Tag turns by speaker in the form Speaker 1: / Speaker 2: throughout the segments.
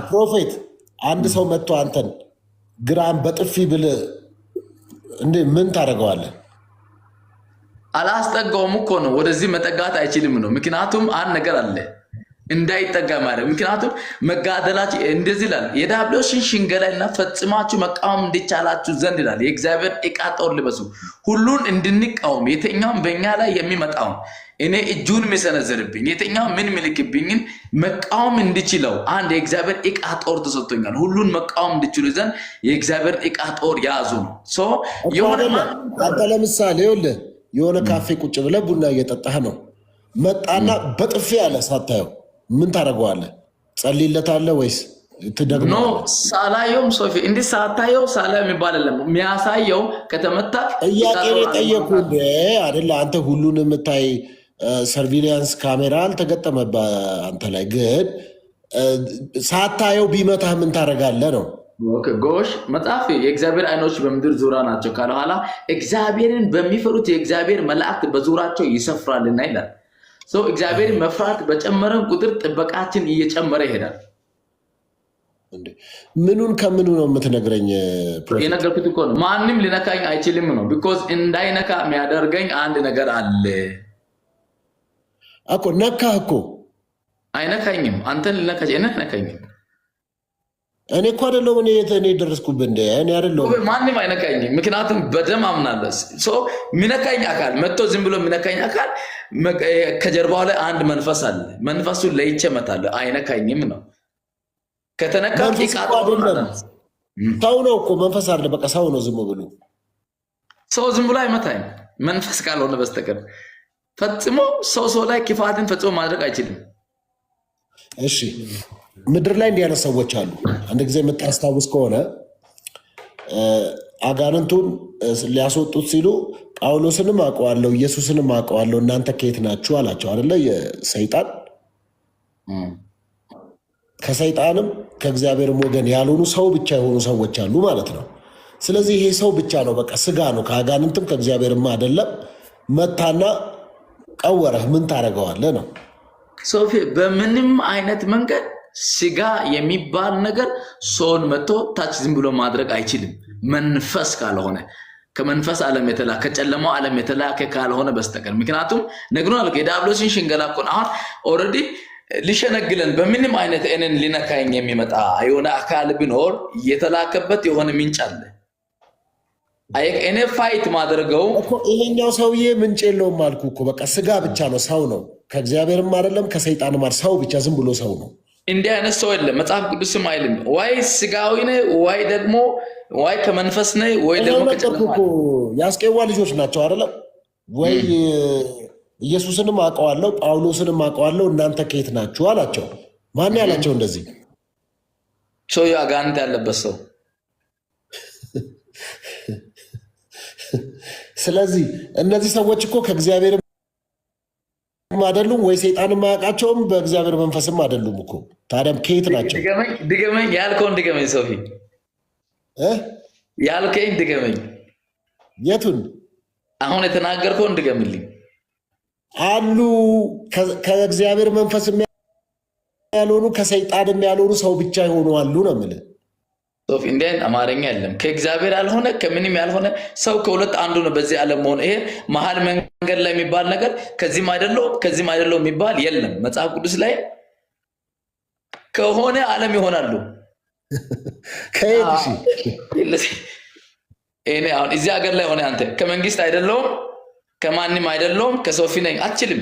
Speaker 1: ፕሮፌት አንድ ሰው መጥቶ አንተን ግራም በጥፊ ብል እንዴ ምን ታደርገዋለህ?
Speaker 2: አላስጠጋውም እኮ ነው። ወደዚህ መጠጋት አይችልም ነው። ምክንያቱም አንድ ነገር አለ እንዳይጠጋ ማለት ምክንያቱም መጋደላችሁ እንደዚህ ይላል የዲያብሎስን ሽንገላና ፈጽማችሁ መቃወም እንዲቻላችሁ ዘንድ ይላል የእግዚአብሔር ዕቃ ጦር ልበሱ ሁሉን እንድንቃወም የትኛውም በእኛ ላይ የሚመጣው እኔ እጁን የሚሰነዝርብኝ የትኛው ምን ምልክብኝን መቃወም እንዲችለው አንድ የእግዚአብሔር ዕቃ ጦር ተሰጥቶኛል። ሁሉን መቃወም እንዲችሉ ዘንድ የእግዚአብሔር ዕቃ ጦር ያዙ ነው። ሶ
Speaker 1: አንተ ለምሳሌ ይኸውልህ የሆነ ካፌ ቁጭ ብለህ ቡና እየጠጣህ ነው መጣና በጥፊ ያለ ሳታየው ምን ታደርገዋለህ? ጸልይለታለህ ወይስ ትደግመዋለህ?
Speaker 2: ኖ ሳላየውም ሶፊ እንዲህ ሳታየው ሳላ የሚባል አይደለም የሚያሳየው ከተመታ
Speaker 1: ጥያቄ የጠየኩህ እንደ አይደለ አንተ ሁሉን የምታይ ሰርቪሊያንስ ካሜራ አልተገጠመብህ አንተ ላይ ግን ሳታየው ቢመታህ ምን ታደርጋለህ ነው።
Speaker 2: ጎሽ መጽሐፍ የእግዚአብሔር አይኖች በምድር ዙራ ናቸው ካለ ኋላ እግዚአብሔርን በሚፈሩት የእግዚአብሔር መላእክት በዙራቸው ይሰፍራልና ይላል። ሰው እግዚአብሔርን መፍራት በጨመረን ቁጥር ጥበቃችን እየጨመረ ይሄዳል።
Speaker 1: ምኑን ከምኑ ነው የምትነግረኝ?
Speaker 2: የነገርኩት እኮ ነው። ማንም ሊነካኝ አይችልም ነው። ቢኮዝ እንዳይነካ የሚያደርገኝ አንድ ነገር አለ
Speaker 1: እኮ። ነካህ እኮ
Speaker 2: አይነካኝም። አንተን ልነካኝ አይነካኝም።
Speaker 1: እኔ እኮ አይደለሁም እኔ ደረስኩብህ እንደ እኔ አይደለሁም።
Speaker 2: ማንም አይነካኝም። ምክንያቱም በደም አምናለሁ። ሰው የሚነካኝ አካል መጥቶ ዝም ብሎ የሚነካኝ አካል ከጀርባው ላይ አንድ መንፈስ አለ። መንፈሱን ለይቼ እመታለሁ። አይነካኝም ነው። ከተነካ
Speaker 1: ሰው ነው እኮ መንፈስ አለ። በቃ ሰው ነው። ዝም ብሎ
Speaker 2: ሰው ዝም ብሎ አይመታኝ መንፈስ ካልሆነ በስተቀር ፈጽሞ ሰው ላይ ክፋትን ፈጽሞ ማድረግ አይችልም።
Speaker 1: እሺ ምድር ላይ እንዲህ አይነት ሰዎች አሉ። አንድ ጊዜ የምታስታውስ ከሆነ አጋንንቱን ሊያስወጡት ሲሉ ጳውሎስንም አውቀዋለሁ ኢየሱስንም አውቀዋለሁ እናንተ ከየት ናችሁ አላቸው አይደለ? የሰይጣን ከሰይጣንም ከእግዚአብሔርም ወገን ያልሆኑ ሰው ብቻ የሆኑ ሰዎች አሉ ማለት ነው። ስለዚህ ይሄ ሰው ብቻ ነው፣ በቃ ስጋ ነው፣ ከአጋንንትም ከእግዚአብሔርም አይደለም። መታና ቀወረህ ምን ታደርገዋለህ ነው።
Speaker 2: ሶፊ በምንም አይነት መንገድ ስጋ የሚባል ነገር ሰውን መጥቶ ታች ዝም ብሎ ማድረግ አይችልም። መንፈስ ካልሆነ ከመንፈስ ዓለም የተላከ ከጨለማው ዓለም የተላከ ካልሆነ በስተቀር ምክንያቱም ነግሮ አለ የዲያብሎስን ሽንገላ እኮ አሁን ኦልሬዲ ሊሸነግለን በምንም አይነት እኔን ሊነካኝ የሚመጣ የሆነ አካል ቢኖር የተላከበት የሆነ ምንጭ አለ። እኔ ፋይት ማድረገው
Speaker 1: እኮ ይሄኛው ሰውዬ ምንጭ የለውም አልኩ እኮ በቃ ስጋ ብቻ ነው፣ ሰው ነው፣ ከእግዚአብሔርም አይደለም ከሰይጣንም አይደለም፣ ሰው ብቻ ዝም ብሎ ሰው ነው።
Speaker 2: እንዲህ አይነት ሰው የለም። መጽሐፍ ቅዱስም አይልም ወይ ስጋዊ ነህ ወይ ደግሞ ወይ ከመንፈስ ነህ ወይ ደግሞ
Speaker 1: ከጨለማ ያስቄዋ ልጆች ናቸው አይደለም ወይ? ኢየሱስንም አውቀዋለሁ ጳውሎስንም አውቀዋለሁ እናንተ ከየት ናችሁ አላቸው። ማን ያላቸው እንደዚህ?
Speaker 2: ሰው አጋንንት ያለበት ሰው።
Speaker 1: ስለዚህ እነዚህ ሰዎች እኮ ከእግዚአብሔር አይደሉም ወይ ሰይጣን ማያውቃቸውም በእግዚአብሔር መንፈስም አይደሉም እኮ። ታዲያም ከየት ናቸው?
Speaker 2: ድገመኝ ያልከውን ድገመኝ ሶፊ ያልከኝ ድገመኝ።
Speaker 1: የቱን?
Speaker 2: አሁን የተናገርከውን ድገምልኝ።
Speaker 1: አሉ ከእግዚአብሔር መንፈስ ያልሆኑ ከሰይጣንም ያልሆኑ ሰው ብቻ የሆኑ አሉ ነው የምልህ
Speaker 2: ሶፊ። እንዲህ አይነት አማርኛ የለም። ከእግዚአብሔር ያልሆነ ከምንም ያልሆነ ሰው ከሁለት አንዱ ነው በዚህ ዓለም መሆን። ይሄ መሀል መንገድ ላይ የሚባል ነገር ከዚህም አይደለው የሚባል የለም መጽሐፍ ቅዱስ ላይ። ከሆነ ዓለም ይሆናሉ። እኔ አሁን እዚህ ሀገር ላይ ሆነ አንተ ከመንግስት አይደለውም ከማንም አይደለውም ከሶፊ ነኝ አትችልም።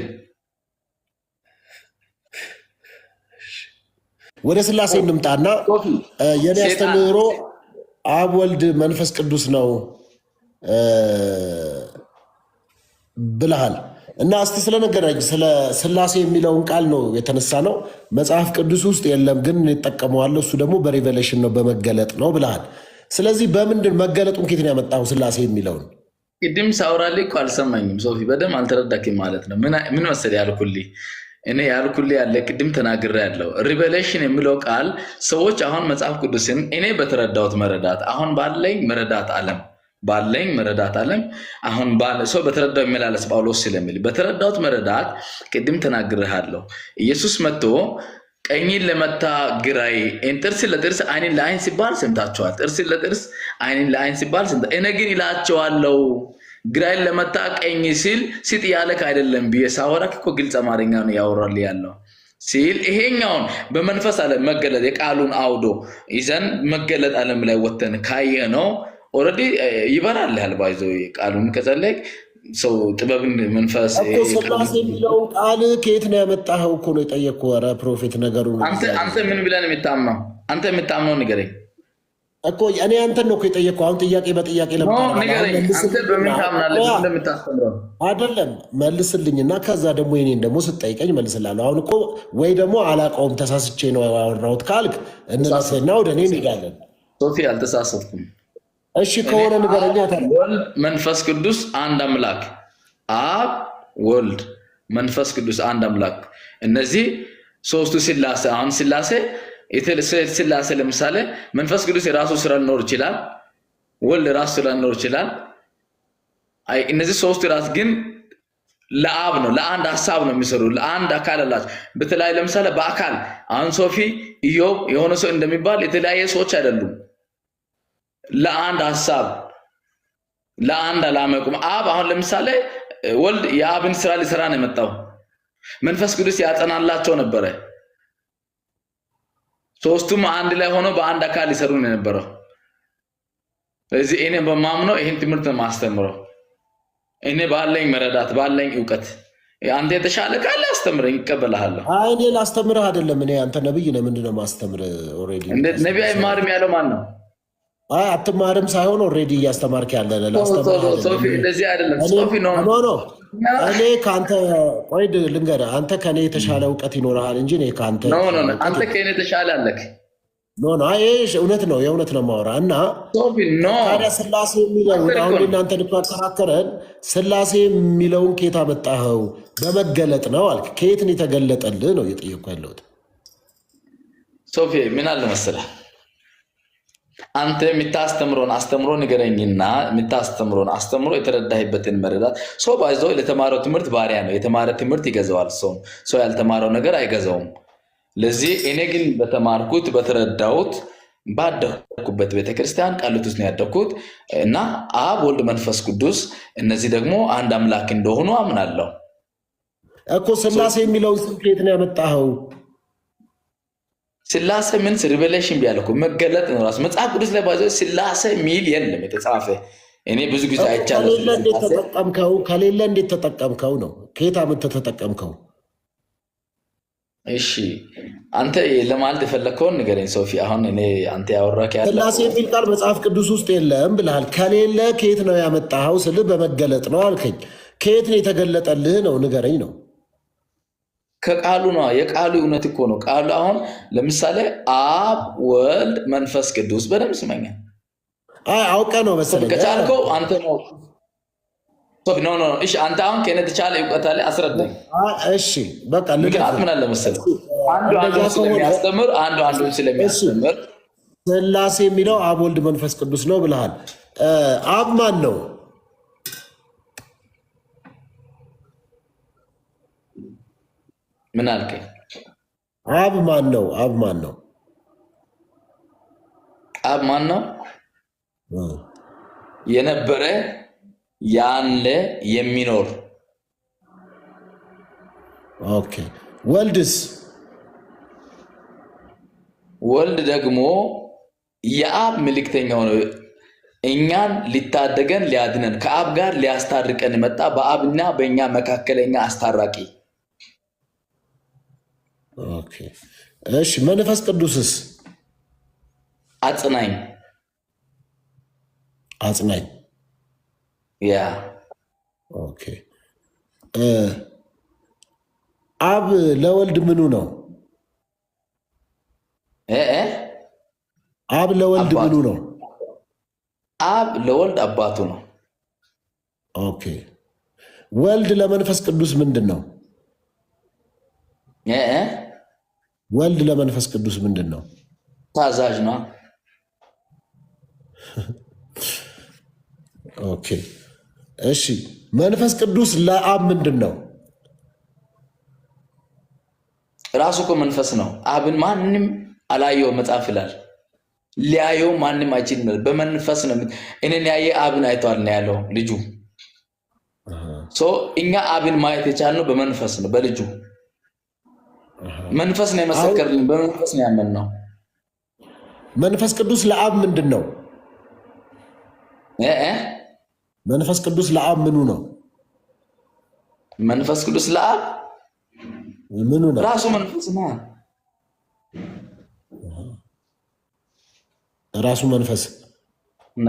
Speaker 1: ወደ ስላሴ እንምጣና የኔ አስተምህሮ አብ ወልድ መንፈስ ቅዱስ ነው ብለሃል እና እስቲ ስለነገረኝ ስለ ስላሴ የሚለውን ቃል ነው የተነሳ ነው። መጽሐፍ ቅዱስ ውስጥ የለም ግን እንጠቀመዋለሁ። እሱ ደግሞ በሪቨሌሽን ነው በመገለጥ ነው ብለሃል። ስለዚህ በምንድን መገለጡን ከየት ነው ያመጣው ስላሴ የሚለውን?
Speaker 2: ቅድም ሳውራልህ እኮ አልሰማኝም ሶፊ፣ በደምብ አልተረዳክም ማለት ነው። ምን መሰለህ ያልኩልህ እኔ ያልኩልህ ያለ ቅድም ተናግሬ ያለው ሪቨሌሽን የሚለው ቃል ሰዎች አሁን መጽሐፍ ቅዱስን እኔ በተረዳሁት መረዳት አሁን ባለኝ መረዳት ዓለም አሁን ባለ ሰው በተረዳው የሚመላለስ ጳውሎስ ስለሚል በተረዳሁት መረዳት ቅድም ተናግሬሃለሁ። ኢየሱስ መጥቶ ቀኝን ለመታ ግራይ ጥርስ ለጥርስ አይንን ለአይን ሲባል ሰምታችኋል። ጥርስ ለጥርስ አይንን ለአይን ሲባል ሰምታ። እኔ ግን እላቸዋለሁ ግራይን ለመታ ቀኝ ሲል ሲጥ ያለክ አይደለም ብዬ ሳወራክ እኮ ግልጽ አማርኛ ነው ያወራል ያለው ሲል ይሄኛውን በመንፈስ ዓለም መገለጥ የቃሉን አውዶ ይዘን መገለጥ ዓለም ላይ ወተን ካየ ነው ኦሬዲ ይበራል ያልባይዞ ቃሉን ከጸለቅ ሰው ጥበብን መንፈስ
Speaker 1: እኮ ስላሴ የሚለው ቃል ከየት ነው ያመጣኸው እኮ ነው የጠየቅኩህ። ኧረ ፕሮፌት ነገሩ
Speaker 2: አንተ ምን ብለን የምታምነው አንተ የምታምነው ንገረኝ
Speaker 1: እኮ እኔ አንተን ነው እኮ የጠየቅኩህ። አሁን ጥያቄ በጥያቄ አይደለም መልስልኝና ከዛ ደግሞ የኔን ደግሞ ስጠይቀኝ መልስላለሁ። አሁን እኮ ወይ ደግሞ አላውቀውም ተሳስቼ ነው ያወራሁት ካልክ እንነስና ወደ እኔ እንሄዳለን።
Speaker 2: ሶፊ አልተሳሳትኩም።
Speaker 1: እሺ ከሆነ ንገረኛ።
Speaker 2: ወልድ መንፈስ ቅዱስ አንድ አምላክ፣ አብ ወልድ መንፈስ ቅዱስ አንድ አምላክ። እነዚህ ሶስቱ ስላሴ አሁን ስላሴ ስላሴ ለምሳሌ መንፈስ ቅዱስ የራሱ ስራ ሊኖር ይችላል፣ ወልድ የራሱ ስራ ሊኖር ይችላል። አይ እነዚህ ሶስቱ ራስ ግን ለአብ ነው ለአንድ ሐሳብ ነው የሚሰሩ ለአንድ አካል አላቸው። በተለይ ለምሳሌ በአካል አሁን ሶፊ ኢዮብ የሆነ ሰው እንደሚባል የተለያየ ሰዎች አይደሉም። ለአንድ ሐሳብ ለአንድ አላመቁም። አብ አሁን ለምሳሌ ወልድ የአብን ስራ ሊሰራ ነው የመጣው። መንፈስ ቅዱስ ያጠናላቸው ነበረ። ሶስቱም አንድ ላይ ሆኖ በአንድ አካል ሊሰሩ ነው የነበረው። ስለዚህ እኔ በማምነው ይሄን ትምህርት ማስተምረው እኔ ባለኝ መረዳት ባለኝ ዕውቀት አንተ የተሻለ ካለ አስተምረኝ ይቀበልሃለሁ።
Speaker 1: አይ እኔ ላስተምርህ አይደለም። እኔ አንተ ነብይ ነህ። ምንድነው ማስተምር? ኦሬዲ
Speaker 2: ነብይ አይማርም ያለው ማን ነው?
Speaker 1: አይ አትማርም ሳይሆን ኦሬዲ እያስተማርክ ያለ ላስተምርህ።
Speaker 2: ሶፊ እንደዚህ አይደለም። ሶፊ ነው
Speaker 1: ኖ እኔ ከአንተ ቆይ ልንገርህ፣ አንተ ከኔ የተሻለ ዕውቀት ይኖርሃል እንጂ እኔ ከአንተ
Speaker 2: ኖ አንተ ከኔ የተሻለ አለክ።
Speaker 1: ኖ አይ እውነት ነው የእውነት ነው የማወራህ። እና ታዲያ ስላሴ የሚለውን አሁን እናንተ ልታከራከረን ስላሴ የሚለውን ከየት አመጣኸው? በመገለጥ ነው አልክ። ከየት ነው የተገለጠልህ ነው እየጠየቅኩ ያለሁት።
Speaker 2: ሶፊ ምን አለ መሰለህ አንተ የምታስተምረውን አስተምሮ ንገረኝና የምታስተምረውን አስተምሮ የተረዳህበትን መረዳት ሰው ባይዘው ለተማረው ትምህርት ባሪያ ነው። የተማረ ትምህርት ይገዛዋል። ሰው ያልተማረው ነገር አይገዛውም። ለዚህ እኔ ግን በተማርኩት በተረዳሁት ባደኩበት ቤተክርስቲያን ቃሉት ውስጥ ነው ያደኩት እና አብ ወልድ መንፈስ ቅዱስ እነዚህ ደግሞ አንድ አምላክ እንደሆኑ አምናለሁ
Speaker 1: እኮ። ስላሴ የሚለውን ስም ከየት ነው ያመጣኸው?
Speaker 2: ስላሴ ምን ሪቨሌሽን ቢያለኩ መገለጥ ነው። ራሱ መጽሐፍ ቅዱስ ላይ ባይዘው ስላሴ ሚል የለም የተጻፈ። እኔ ብዙ ጊዜ አይቻለሁ። ከሌለ እንዴት ተጠቀምከው ነው? ከየት አመጣህ ተጠቀምከው? እሺ አንተ ለማለት የፈለከውን ንገረኝ ሶፊ። አሁን እኔ አንተ ያወራክ ያለው
Speaker 1: ስላሴ የሚል ቃል መጽሐፍ ቅዱስ ውስጥ የለም ብለሃል። ከሌለ ከየት ነው ያመጣኸው ስልህ በመገለጥ ነው አልከኝ። ከየት ነው የተገለጠልህ ነው ንገረኝ ነው።
Speaker 2: ከቃሉ ነው። የቃሉ እውነት እኮ ነው ቃሉ። አሁን ለምሳሌ አብ ወልድ መንፈስ ቅዱስ በደምብ ስመኛ።
Speaker 1: አይ አውቀ ነው መሰለኝ
Speaker 2: ከቻልከው አንተ ነው ኖ እሺ አንተ አሁን ከእኔ የተቻለ እውቀት አለ አስረዳኝ።
Speaker 1: እሺ በቃ
Speaker 2: ምክንያት ምን አለ መሰለህ አንዱ ስለሚያስተምር አንዱ ስለሚያስተምር
Speaker 1: ስላሴ የሚለው አብ ወልድ መንፈስ ቅዱስ ነው ብለሃል። አብ ማን ነው?
Speaker 2: ምን አልከኝ?
Speaker 1: አብ ማን ነው? አብ ማን ነው?
Speaker 2: አብ ማን ነው? የነበረ ያለ የሚኖር።
Speaker 1: ኦኬ ወልድስ?
Speaker 2: ወልድ ደግሞ የአብ መልእክተኛው ነው። እኛን ሊታደገን ሊያድነን ከአብ ጋር ሊያስታርቀን መጣ። በአብና በእኛ መካከለኛ አስታራቂ።
Speaker 1: ኦኬ እሺ መንፈስ ቅዱስስ?
Speaker 2: አጽናኝ።
Speaker 1: አጽናኝ
Speaker 2: ያ
Speaker 1: ኦኬ። አብ ለወልድ ምኑ ነው? አብ ለወልድ ምኑ ነው?
Speaker 2: አብ ለወልድ አባቱ ነው።
Speaker 1: ኦኬ ወልድ ለመንፈስ ቅዱስ ምንድን ነው? ወልድ ለመንፈስ ቅዱስ ምንድን ነው?
Speaker 2: ታዛዥ ነው።
Speaker 1: ኦኬ እሺ መንፈስ ቅዱስ ለአብ ምንድን ነው?
Speaker 2: ራሱ እኮ መንፈስ ነው። አብን ማንም አላየው መጽሐፍ ይላል። ሊያየው ማንም አይችልም። በመንፈስ ነው። እኔን ያየ አብን አይቷል ነው ያለው ልጁ። እኛ አብን ማየት የቻልነው በመንፈስ ነው፣ በልጁ መንፈስ ነው የመሰከርልን፣ በመንፈስ ነው ያመንነው።
Speaker 1: መንፈስ ቅዱስ ለአብ ምንድን ነው? መንፈስ ቅዱስ ለአብ ምኑ ነው?
Speaker 2: መንፈስ ቅዱስ ለአብ
Speaker 1: ምኑ ነው?
Speaker 2: ራሱ መንፈስ ነው።
Speaker 1: ራሱ መንፈስ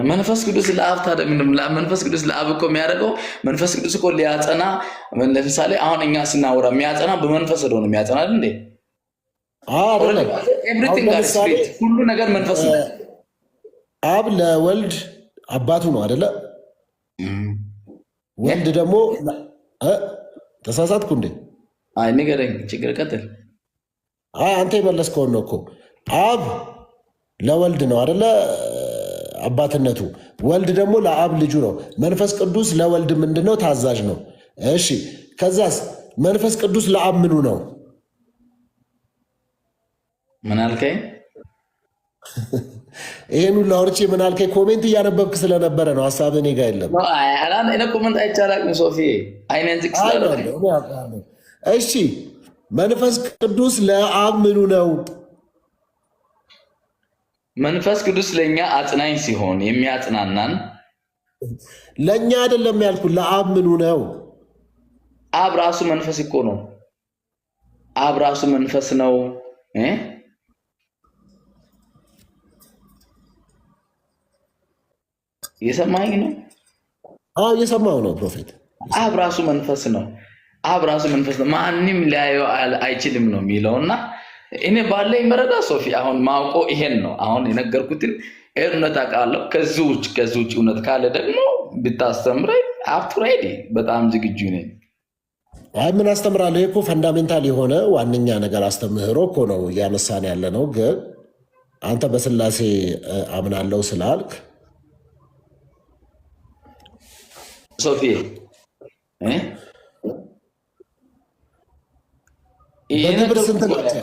Speaker 2: መንፈስ ቅዱስ ለአብ ታዲያ ምንም መንፈስ ቅዱስ ለአብ እኮ የሚያደርገው መንፈስ ቅዱስ እኮ ሊያጸና ለምሳሌ አሁን እኛ ስናወራ የሚያጸና በመንፈስ ነው የሚያጸና እንዴ? ሁሉ ነገር መንፈስ ነው።
Speaker 1: አብ ለወልድ አባቱ ነው አይደለ? ወልድ ደግሞ ተሳሳትኩ እንዴ?
Speaker 2: አይ ንገረኝ፣ ችግር ቀጥል።
Speaker 1: አይ አንተ የመለስከውን ነው እኮ። አብ ለወልድ ነው አይደለ አባትነቱ፣ ወልድ ደግሞ ለአብ ልጁ ነው። መንፈስ ቅዱስ ለወልድ ምንድነው? ታዛዥ ነው። እሺ ከዛስ መንፈስ ቅዱስ ለአብ ምኑ ነው?
Speaker 2: ምን አልከኝ?
Speaker 1: ይሄን ሁሉ አውርቼ ምን አልከኝ? ኮሜንት እያነበብክ ስለነበረ ነው። ሀሳብ እኔ ጋር የለም።
Speaker 2: እኔ ኮሜንት አይቻላቅም ሶፊ አይነን ዝቅ
Speaker 1: እሺ መንፈስ ቅዱስ ለአብ ምኑ ነው?
Speaker 2: መንፈስ ቅዱስ ለእኛ አጽናኝ ሲሆን የሚያጽናናን።
Speaker 1: ለእኛ አይደለም ያልኩ፣ ለአብ ምኑ ነው?
Speaker 2: አብ ራሱ መንፈስ እኮ ነው። አብ ራሱ መንፈስ ነው። እየሰማኝ ነው?
Speaker 1: እየሰማሁ ነው ፕሮፌት።
Speaker 2: አብ ራሱ መንፈስ ነው። አብ ራሱ መንፈስ ነው። ማንም ሊያየው አይችልም ነው የሚለውና እኔ ባለኝ መረዳ ሶፊ አሁን ማውቆ ይሄን ነው። አሁን የነገርኩትን እውነት አውቃለሁ። ከዚህ ውጭ እውነት ካለ ደግሞ ብታስተምረኝ አፍቱ ሬዲ፣ በጣም ዝግጁ ነኝ።
Speaker 1: አይ ምን አስተምራለሁ? ይሄ እኮ ፈንዳሜንታል የሆነ ዋነኛ ነገር አስተምህሮ እኮ ነው እያነሳን ያለ ነው። ግን አንተ በስላሴ አምናለሁ ስላልክ
Speaker 2: ሶፊ
Speaker 1: በግብር ስንት ናቸው?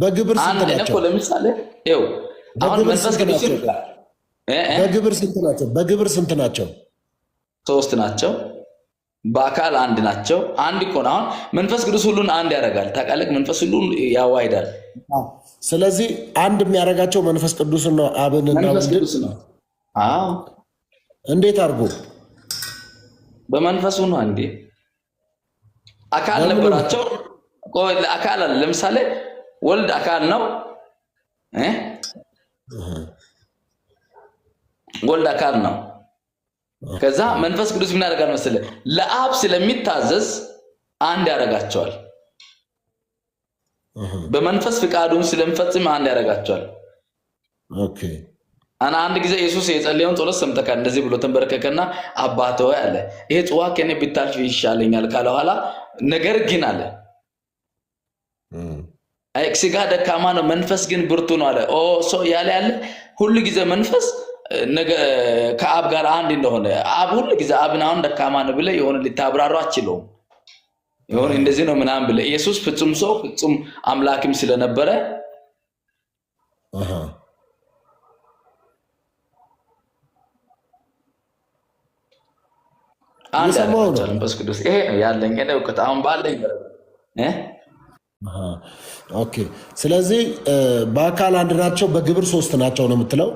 Speaker 1: በግብር ስንት ናቸው?
Speaker 2: ለምሳሌ አሁን መንፈስ ቅዱስ
Speaker 1: በግብር ስንት ናቸው? በግብር ስንት ናቸው?
Speaker 2: ሶስት ናቸው። በአካል አንድ ናቸው። አንድ እኮ ነው። አሁን መንፈስ ቅዱስ ሁሉን አንድ ያደርጋል። ታውቃለህ? መንፈስ ሁሉን ያዋይዳል።
Speaker 1: ስለዚህ አንድ የሚያደርጋቸው መንፈስ ቅዱስ ነው፣ አብንና ወልድን ነው። እንዴት አድርጎ?
Speaker 2: በመንፈሱ ነው። እንዴ አካል ነበራቸው። አካል አለ። ለምሳሌ ወልድ አካል ነው። ወልድ አካል ነው። ከዛ መንፈስ ቅዱስ ምን ያደርጋል መሰለህ? ለአብ ስለሚታዘዝ አንድ ያደርጋቸዋል። በመንፈስ ፍቃዱን ስለሚፈጽም አንድ ያደርጋቸዋል።
Speaker 1: ኦኬ።
Speaker 2: አንድ ጊዜ ኢየሱስ የጸለየውን ጸሎት ሰምተካል። እንደዚህ ብሎ ተንበረከከና አባቴ ሆይ አለ፣ ይሄ ጽዋ ከኔ ቢታልፍ ይሻለኛል ካለ በኋላ ነገር ግን አለ ስጋ ደካማ ነው፣ መንፈስ ግን ብርቱ ነው አለ። ያለ ሁሉ ጊዜ መንፈስ ከአብ ጋር አንድ እንደሆነ አብ ሁሉ ጊዜ አብን አሁን ደካማ ነው ብለህ የሆነ ልታብራሩ አትችለውም። የሆነ እንደዚህ ነው ምናምን ብለህ ኢየሱስ ፍጹም ሰው ፍጹም አምላክም ስለነበረ አንድ ያደርጋቸዋል መንፈስ ቅዱስ። ይሄ ነው ያለኝ እውቀት አሁን ባለኝ።
Speaker 1: ኦኬ። ስለዚህ በአካል አንድ ናቸው፣ በግብር ሶስት ናቸው ነው የምትለው?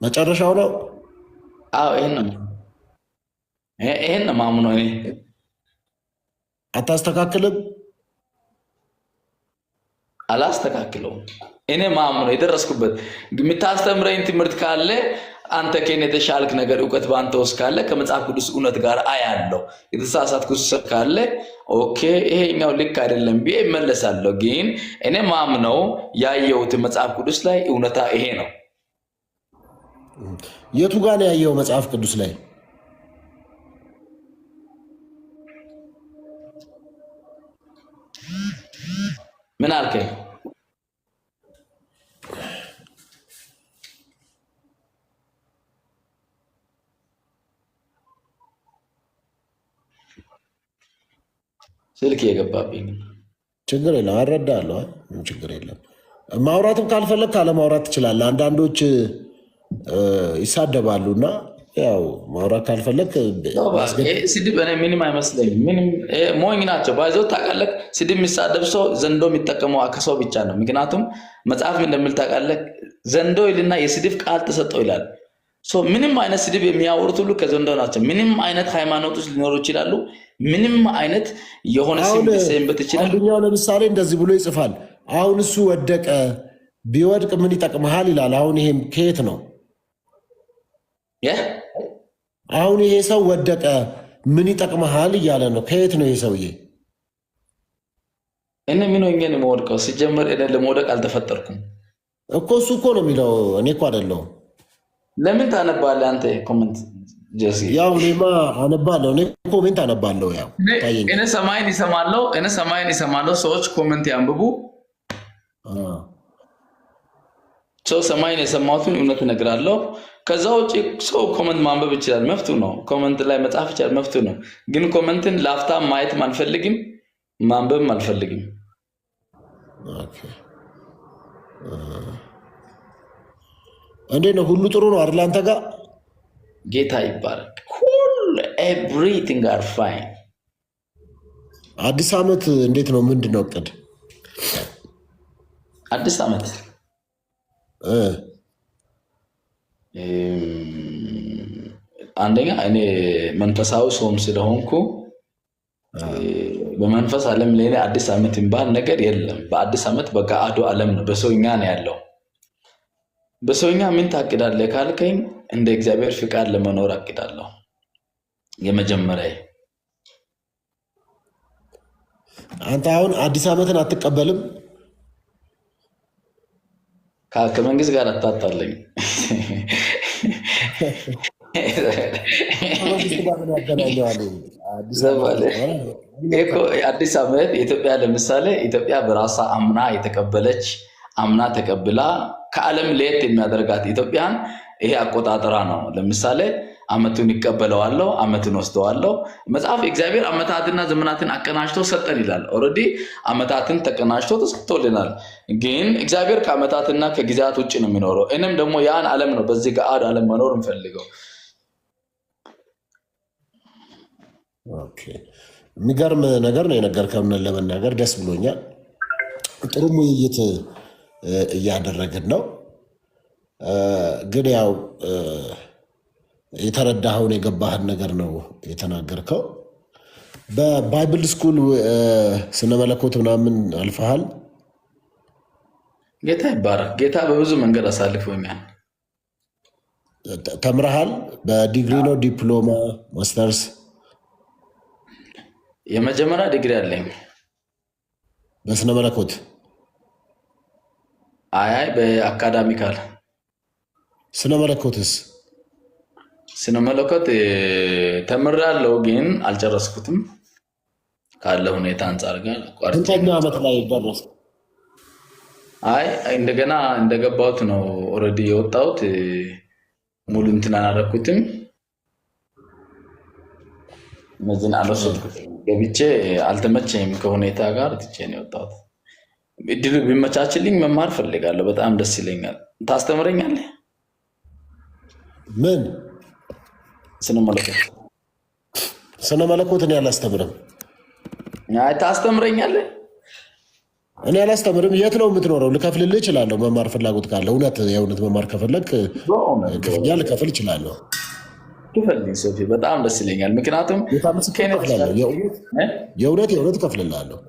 Speaker 1: መጨረሻው ነው።
Speaker 2: ይሄን ነው ማምነው። እኔ
Speaker 1: አታስተካክልም?
Speaker 2: አላስተካክለውም። እኔ ማምነው የደረስኩበት የምታስተምረኝ ትምህርት ካለ አንተ ከኔ የተሻልክ ነገር እውቀት በአንተ ውስጥ ካለ ከመጽሐፍ ቅዱስ እውነት ጋር አያለው። የተሳሳትኩ ካለ ኦኬ ይሄኛው ልክ አይደለም ብዬ እመለሳለሁ። ግን እኔ ማምነው ያየሁት መጽሐፍ ቅዱስ ላይ እውነታ ይሄ ነው።
Speaker 1: የቱ ጋር ነው ያየው መጽሐፍ ቅዱስ ላይ?
Speaker 2: ምን አልከኝ? ስልክ የገባብኝ
Speaker 1: ችግር የለም አረዳለሁ። ችግር የለም። ማውራትም ካልፈለግ ካለማውራት ትችላለህ። አንዳንዶች ይሳደባሉ እና ያው ማውራት ካልፈለግ
Speaker 2: ስድብ እኔ ምንም አይመስለኝም። ምንም ሞኝ ናቸው ባይዘው ታውቃለህ። ስድብ የሚሳደብ ሰው ዘንዶ የሚጠቀመው ከሰው ብቻ ነው። ምክንያቱም መጽሐፍ እንደሚል ታውቃለህ፣ ዘንዶ ይልና የስድብ ቃል ተሰጠው ይላል። ምንም አይነት ስድብ የሚያወሩት ሁሉ ከዘንዶ ናቸው። ምንም አይነት ሃይማኖቶች ሊኖሩ ይችላሉ። ምንም አይነት የሆነ ስም ሊሰይምበት ይችላል።
Speaker 1: አንደኛው ለምሳሌ እንደዚህ ብሎ ይጽፋል። አሁን እሱ ወደቀ፣ ቢወድቅ ምን ይጠቅምሃል ይላል። አሁን ይሄም ከየት ነው? አሁን ይሄ ሰው ወደቀ ምን ይጠቅምሃል እያለ ነው። ከየት ነው ይሄ ሰውዬ?
Speaker 2: እኔ ምን ሆኜ ነው የምወድቀው? ሲጀመር እኔ ለመውደቅ አልተፈጠርኩም
Speaker 1: እኮ። እሱ እኮ ነው የሚለው፣ እኔ እኮ አይደለሁም።
Speaker 2: ለምን ታነባለህ አንተ ኮመንት?
Speaker 1: ያው እኔማ አነባለሁ፣ እኔ ኮሜንት አነባለሁ። ያው
Speaker 2: እኔ ሰማይን ይሰማለሁ። ሰዎች ኮመንት ያንብቡ። ሰው ሰማይን የሰማሁትን እውነት እነግራለሁ። ከዛ ውጭ ሰው ኮመንት ማንበብ ይችላል፣ መፍቱ ነው። ኮመንት ላይ መጻፍ ይችላል፣ መፍቱ ነው። ግን ኮመንትን ለአፍታ ማየት አልፈልግም፣ ማንበብም አልፈልግም።
Speaker 1: እንዴት ነው? ሁሉ ጥሩ ነው አይደል? አንተ ጋር
Speaker 2: ጌታ ይባረክ። ሁሉ ኤቭሪቲንግ አር ፋይን።
Speaker 1: አዲስ ዓመት እንዴት ነው? ምንድን ነው እቅድ?
Speaker 2: አዲስ ዓመት አንደኛ እኔ መንፈሳዊ ሰውም ስለሆንኩ በመንፈስ ዓለም ላይ አዲስ ዓመት የሚባል ነገር የለም። በአዲስ ዓመት በገሃዱ ዓለም ነው፣ በሰውኛ ነው ያለው። በሰውኛ ምን ታቅዳለህ ካልከኝ እንደ እግዚአብሔር ፍቃድ ለመኖር አቅዳለሁ። የመጀመሪያ
Speaker 1: አንተ አሁን አዲስ ዓመትን አትቀበልም?
Speaker 2: ከመንግስት ጋር አታጣለኝ። አዲስ ዓመት ኢትዮጵያ ለምሳሌ ኢትዮጵያ በራሷ አምና የተቀበለች አምና ተቀብላ ከዓለም ለየት የሚያደርጋት ኢትዮጵያን ይሄ አቆጣጠራ ነው። ለምሳሌ ዓመቱን ይቀበለዋለሁ፣ ዓመቱን ወስደዋለሁ። መጽሐፍ እግዚአብሔር ዓመታትና ዘመናትን አቀናጅቶ ሰጠን ይላል። ኦልሬዲ ዓመታትን ተቀናጅቶ ተሰጥቶልናል። ግን እግዚአብሔር ከዓመታትና ከጊዜያት ውጭ ነው የሚኖረው። እኔም ደግሞ ያን ዓለም ነው በዚህ ገሃድ ዓለም መኖር እንፈልገው።
Speaker 1: የሚገርም ነገር ነው የነገርከን። ለመናገር ደስ ብሎኛል። ጥሩ ውይይት እያደረግን ነው። ግን ያው የተረዳኸውን የገባህን ነገር ነው የተናገርከው። በባይብል ስኩል ስነ መለኮት ምናምን አልፈሃል?
Speaker 2: ጌታ ይባረክ። ጌታ በብዙ መንገድ አሳልፎኛል።
Speaker 1: ተምረሃል? በዲግሪ ነው? ዲፕሎማ፣ ማስተርስ?
Speaker 2: የመጀመሪያ ዲግሪ አለኝ
Speaker 1: በስነ መለኮት።
Speaker 2: አይ በአካዳሚካል።
Speaker 1: ስነ መለኮትስ?
Speaker 2: ስነ መለኮት ተምሬያለሁ ግን አልጨረስኩትም ካለ ሁኔታ አንጻር ጋር።
Speaker 1: ስንተኛ ዓመት ላይ ደረስክ?
Speaker 2: አይ እንደገና እንደገባሁት ነው ኦልሬዲ የወጣሁት። ሙሉ እንትን አላደረኩትም። መዝን አልወሰድኩትም። ገብቼ አልተመቸኝም ከሁኔታ ጋር ትቼ ነው የወጣሁት። እድሉ ቢመቻችልኝ መማር ፈልጋለሁ። በጣም ደስ ይለኛል። ታስተምረኛለህ?
Speaker 1: ምን?
Speaker 2: ስነ መለኮት።
Speaker 1: ስነ መለኮት እኔ አላስተምርም።
Speaker 2: አይ ታስተምረኛለህ?
Speaker 1: እኔ አላስተምርም። የት ነው የምትኖረው? ልከፍልልህ እችላለሁ መማር ፍላጎት ካለ። የእውነት መማር ከፈለግ ክፍያ ልከፍል እችላለሁ።
Speaker 2: ክፈልኝ ሶፊ፣ በጣም ደስ ይለኛል። ምክንያቱም
Speaker 1: የእውነት እከፍልልሃለሁ።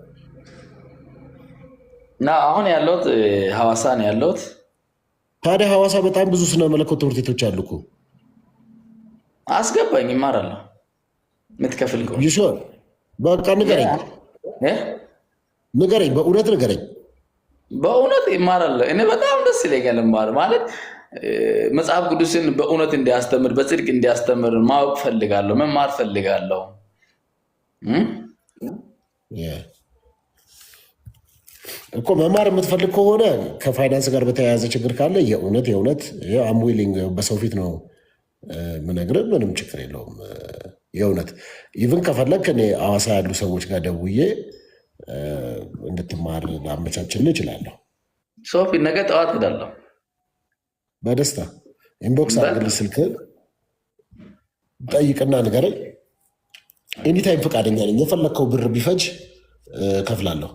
Speaker 2: እና አሁን ያለሁት ሐዋሳ ነው ያለሁት።
Speaker 1: ታዲያ ሐዋሳ በጣም ብዙ ስነ መለኮት ትምህርት ቤቶች አሉ እኮ።
Speaker 2: አስገባኝ፣ ይማራለሁ። የምትከፍል ከሆነ
Speaker 1: ይሾር በቃ ንገረኝ፣ በእውነት ንገረኝ።
Speaker 2: በእውነት ይማራለሁ። እኔ በጣም ደስ ይለኛል። ማር ማለት መጽሐፍ ቅዱስን በእውነት እንዲያስተምር፣ በጽድቅ እንዲያስተምር ማወቅ ፈልጋለሁ፣ መማር ፈልጋለሁ።
Speaker 1: እኮ መማር የምትፈልግ ከሆነ ከፋይናንስ ጋር በተያያዘ ችግር ካለ የእውነት አምዊሊንግ በሰው ፊት ነው የምነግርህ። ምንም ችግር የለውም። የእውነት ኢቭን ከፈለግ እኔ ሐዋሳ ያሉ ሰዎች ጋር ደውዬ እንድትማር ላመቻችልህ እችላለሁ።
Speaker 2: ሶፊ ነገ ጠዋት ሄዳለሁ።
Speaker 1: በደስታ ኢንቦክስ አድርግልኝ፣ ስልክህን ጠይቅና ንገረኝ። ኤኒታይም ፈቃደኛ ነኝ። የፈለግከው ብር ቢፈጅ ከፍላለሁ።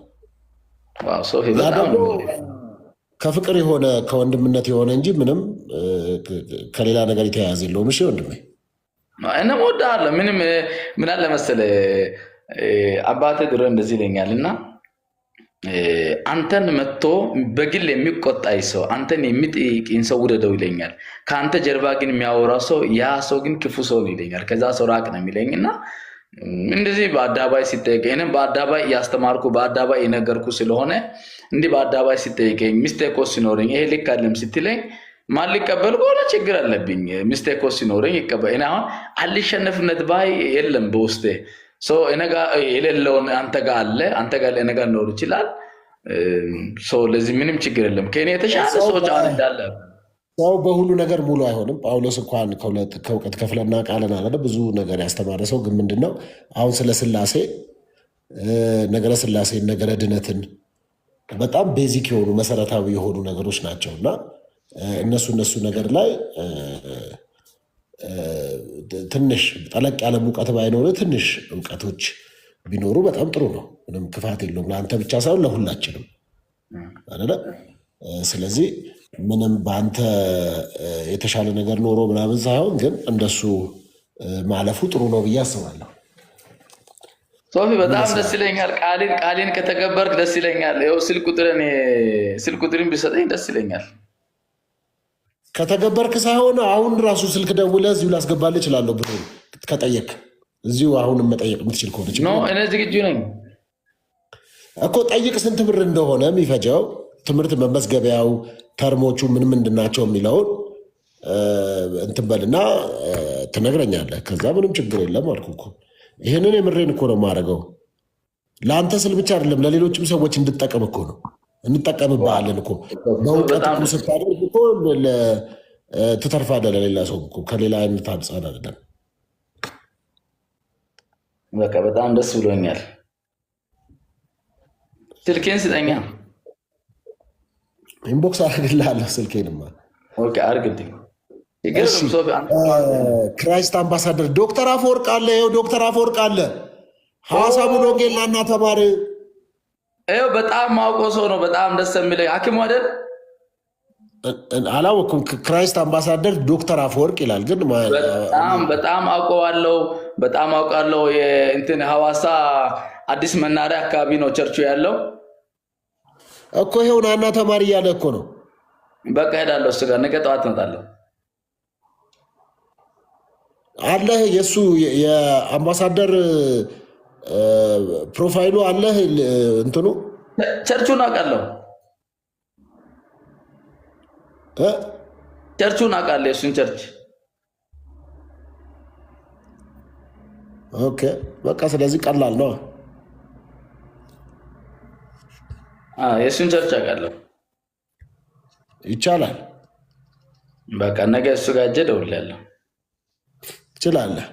Speaker 1: ያ ደግሞ ከፍቅር የሆነ ከወንድምነት የሆነ እንጂ ምንም ከሌላ ነገር የተያያዘ የለውም። እሺ ወንድሜ፣
Speaker 2: እኔም እወድሃለሁ። ምንም ምን አለ መሰለህ አባቴ ድሮ እንደዚህ ይለኛል እና አንተን መጥቶ በግል የሚቆጣይ ሰው አንተን የሚጠይቅን ሰው ውደደው ይለኛል። ከአንተ ጀርባ ግን የሚያወራው ሰው ያ ሰው ግን ክፉ ሰው ነው ይለኛል። ከዛ ሰው ራቅ ነው የሚለኝ እና እንደዚህ በአደባባይ ሲጠይቀኝ እኔም በአደባባይ እያስተማርኩ በአደባባይ የነገርኩ ስለሆነ እንዲህ በአደባባይ ሲጠይቀኝ ሚስቴኮስ ሲኖረኝ ይሄ ልክ አይደለም ስትለኝ ማን ሊቀበል ከሆነ ችግር አለብኝ። ሚስቴኮስ ሲኖረኝ ይቀበል። እኔ አሁን አልሸነፍነት ባይ የለም በውስጤ ሰው እነጋ የሌለውን አንተ ጋር አለ፣ አንተ ጋር ለነጋ ኖር ይችላል። ሰው ለዚህ ምንም ችግር የለም። ከኔ የተሻለ ሰዎች አሁን እንዳለ
Speaker 1: ሰው በሁሉ ነገር ሙሉ አይሆንም። ጳውሎስ እንኳን ከእውቀት ከፍለና ቃለን አለ ብዙ ነገር ያስተማረ ሰው ግን ምንድነው አሁን ስለ ስላሴ ነገረ ስላሴ ነገረ ድነትን በጣም ቤዚክ የሆኑ መሰረታዊ የሆኑ ነገሮች ናቸው እና እነሱ ነገር ላይ ትንሽ ጠለቅ ያለ እውቀት ባይኖር ትንሽ እውቀቶች ቢኖሩ በጣም ጥሩ ነው። ምንም ክፋት የለውም። ለአንተ ብቻ ሳይሆን ለሁላችንም አይደለ? ስለዚህ ምንም በአንተ የተሻለ ነገር ኖሮ ምናምን ሳይሆን ግን እንደሱ ማለፉ ጥሩ ነው ብዬ አስባለሁ።
Speaker 2: ሶፊ በጣም ደስ ይለኛል። ቃሌን ከተገበርክ ደስ ይለኛል። ይኸው ስልክ ቁጥርን ቢሰጠኝ ደስ ይለኛል።
Speaker 1: ከተገበርክ ሳይሆን አሁን ራሱ ስልክ ደውለህ እዚሁ ላስገባልህ እችላለሁ። ብር ከጠየቅ እዚሁ አሁንም መጠየቅ የምትችል ከሆነ
Speaker 2: እኔ ዝግጁ ነኝ
Speaker 1: እኮ ጠይቅ። ስንት ብር እንደሆነ የሚፈጀው ትምህርት መመዝገቢያው ተርሞቹ ምን ምንድናቸው የሚለውን እንትን በልና ትነግረኛለህ። ከዛ ምንም ችግር የለም አልኩህ እኮ። ይህንን የምሬን እኮ ነው የማደርገው። ለአንተ ስል ብቻ አይደለም ለሌሎችም ሰዎች እንድጠቀም እኮ ነው። እንጠቀምብሃለን እኮ በእውቀት ስታደርግ እኮ ትተርፋለህ ለሌላ ሰው እኮ ከሌላ አይነት አንጻር አይደለም።
Speaker 2: በቃ በጣም ደስ ብሎኛል። ስልኬን ስጠኛ።
Speaker 1: ኢንቦክስ አድርግልሃለሁ ስልኬንማ።
Speaker 2: አድርግልኝ።
Speaker 1: ክራይስት አምባሳደር ዶክተር አፈወርቅ አለ። ይኸው ዶክተር አፈወርቅ አለ። ሐዋሳ ሙሉ ወንጌል ና ተማር።
Speaker 2: ይኸው በጣም ማውቀው ሰው ነው። በጣም ደስ የሚለኝ ሐኪሙ አይደል?
Speaker 1: አላወኩም። ክራይስት አምባሳደር ዶክተር አፈወርቅ ይላል። ግን
Speaker 2: በጣም አውቀዋለሁ። በጣም አውቃለሁ። እንትን ሐዋሳ አዲስ መናሪያ አካባቢ ነው ቸርቹ ያለው
Speaker 1: እኮ። ይኸው ናና ተማሪ እያለ እኮ ነው።
Speaker 2: በቃ ሄዳለሁ እሱ ጋር ነገ ጠዋት እመጣለሁ።
Speaker 1: አለህ የእሱ የአምባሳደር ፕሮፋይሉ አለህ? እንትኑ
Speaker 2: ቸርቹን አውቃለሁ። ቸርቹን አውቃለሁ። የእሱን ቸርች
Speaker 1: ኦኬ። በቃ ስለዚህ ቀላል ነው።
Speaker 2: የእሱን ቸርች አውቃለሁ።
Speaker 1: ይቻላል።
Speaker 2: በቃ ነገ እሱ ጋር ሄጄ እደውልልሃለሁ።
Speaker 1: ትችላለህ።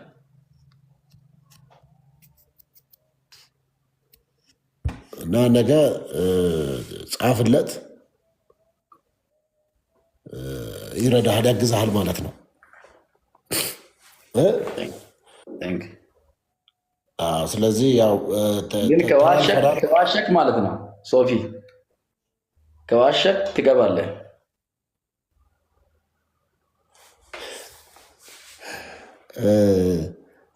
Speaker 1: እና ነገ ጻፍለት፣ ይረዳሃል፣ ያግዝሃል ማለት ነው። ስለዚህ ያው
Speaker 2: ግን ከዋሸክ ማለት ነው ሶፊ፣ ከዋሸክ ትገባለህ።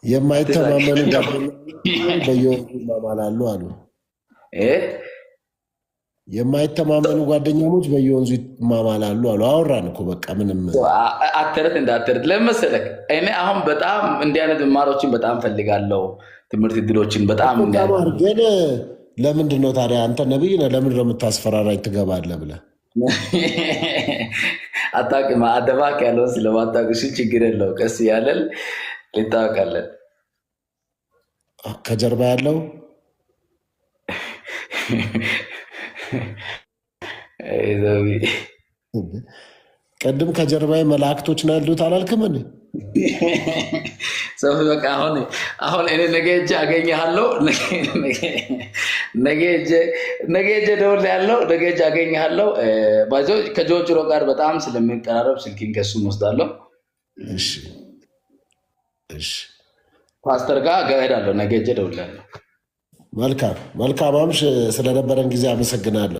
Speaker 1: የማይተማመኑ በየወሩ ይማማላሉ አሉ። የማይተማመኑ ጓደኛሞች በየወንዙ ይማማላሉ አሉ። አወራን እኮ በቃ ምንም
Speaker 2: አተረት እንዳተረት ለመሰለክ። እኔ አሁን በጣም እንዲህ አይነት መማሮችን በጣም ፈልጋለሁ። ትምህርት እድሎችን በጣም
Speaker 1: ግን ለምንድን ነው ታዲያ አንተ ነብይ ነህ፣ ለምንድን ነው የምታስፈራራኝ ትገባለህ ብለህ?
Speaker 2: አታውቅም። አደባክ ያለውን ስለማታውቅ እሱ ችግር የለው። ቀስ እያለን ልታወቃለን።
Speaker 1: ከጀርባ ያለው ቅድም ከጀርባዬ መላእክቶች ነው ያሉት አላልክም?
Speaker 2: ሰው በቃ አሁን እኔ ነገ ሂጅ አገኘሃለሁ። ነገ ሂጅ እደውልልሃለሁ። ነገ ሂጅ አገኘሃለሁ። ባይዞ ከጆንጅሮ ጋር በጣም ስለሚቀራረብ ስልኬን ከሱ እወስዳለሁ። ፓስተር ጋር እሄዳለሁ። ነገ ሂጅ እደውልልሃለሁ።
Speaker 1: መልካም አምሽ። ስለነበረን ጊዜ አመሰግናለሁ።